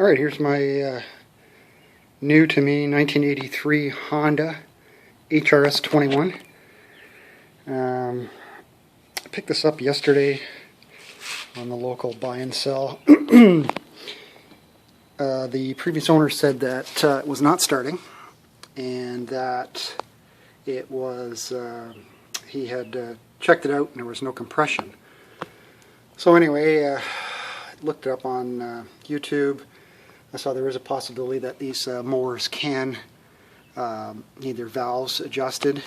Alright, here's my new to me 1983 Honda HRS-21. I picked this up yesterday on the local buy and sell. The previous owner said that it was not starting and that it was, he had checked it out and there was no compression. So anyway, I looked it up on YouTube. I saw there is a possibility that these mowers can need their valves adjusted,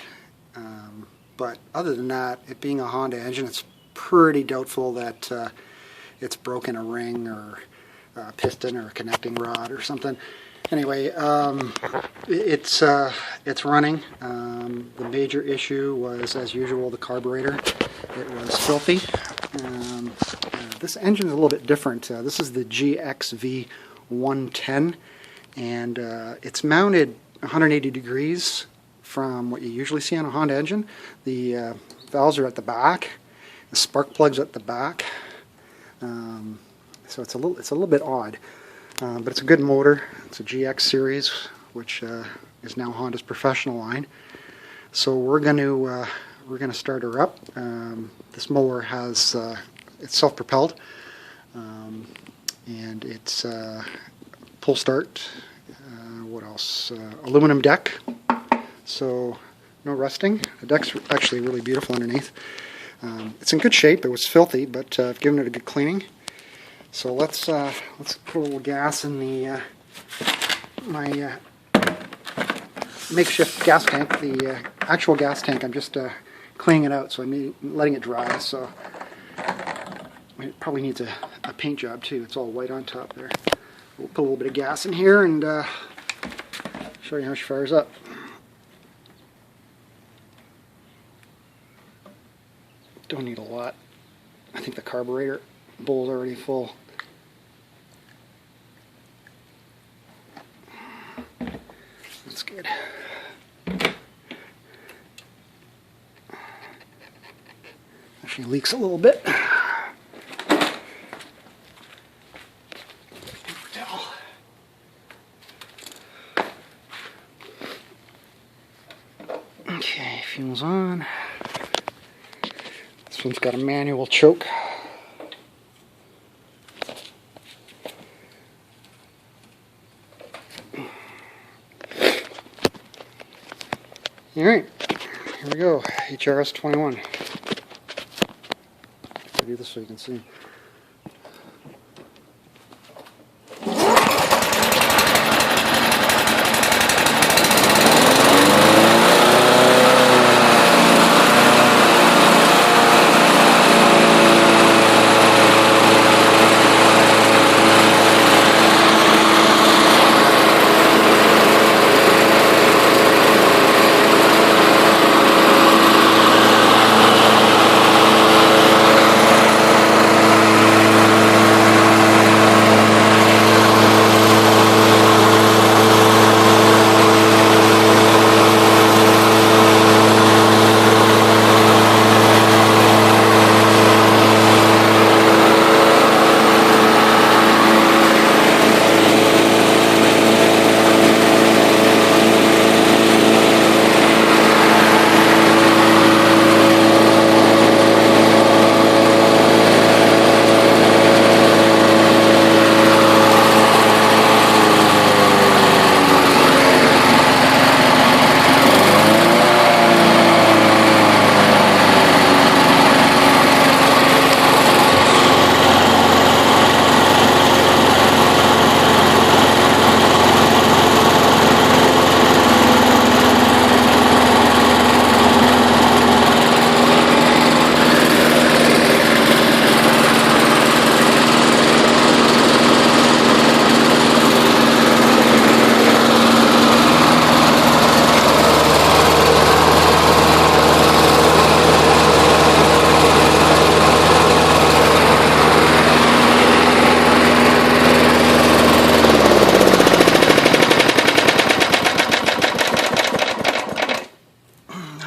but other than that, it being a Honda engine, it's pretty doubtful that it's broken a ring or a piston or a connecting rod or something. Anyway, it's running. The major issue was, as usual, the carburetor. It was filthy. This engine is a little bit different. This is the GXV110, and it's mounted 180 degrees from what you usually see on a Honda engine. The valves are at the back, the spark plugs at the back, so it's a little bit odd, but it's a good motor. It's a GX series, which is now Honda's professional line. So we're going to start her up. This mower has it's self-propelled, and it's pull start. What else? Aluminum deck, so no rusting. The deck's actually really beautiful underneath. It's in good shape. It was filthy, but I've given it a good cleaning. So let's put a little gas in the my makeshift gas tank. The actual gas tank, I'm just cleaning it out, so I'm letting it dry. So it probably needs a paint job too. It's all white on top there. We'll put a little bit of gas in here and show you how she fires up. Don't need a lot. I think the carburetor bowl is already full. That's good. Actually leaks a little bit. Okay, fuel's on. This one's got a manual choke. Alright, here we go, HRS-21. I'll do this so you can see.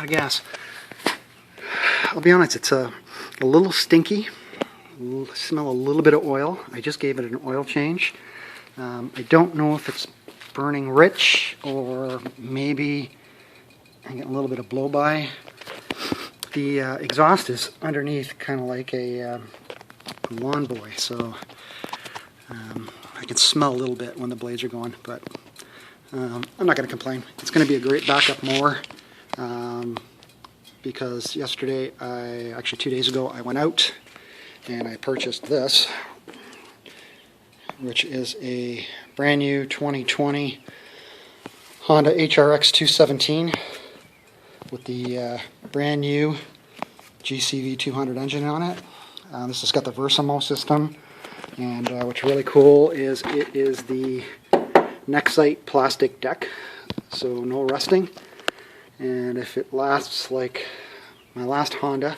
Gas. I'll be honest, it's a little stinky. Smell a little bit of oil. I just gave it an oil change. I don't know if it's burning rich or maybe I'm getting a little bit of blow-by. The exhaust is underneath, kind of like a lawn boy, so I can smell a little bit when the blades are going, but I'm not going to complain. It's going to be a great backup mower because yesterday, actually 2 days ago, I went out and I purchased this, which is a brand new 2020 Honda HRS-21 with the brand new GXV110 engine on it. This has got the Versamo system, and what's really cool is it is the Nexite plastic deck, so no rusting. And if it lasts like my last Honda,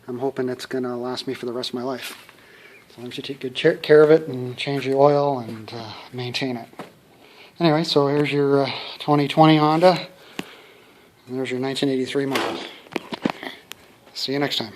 I'm hoping it's going to last me for the rest of my life. As long as you take good care of it and change the oil and maintain it. Anyway, so here's your 2020 Honda, and there's your 1983 model. See you next time.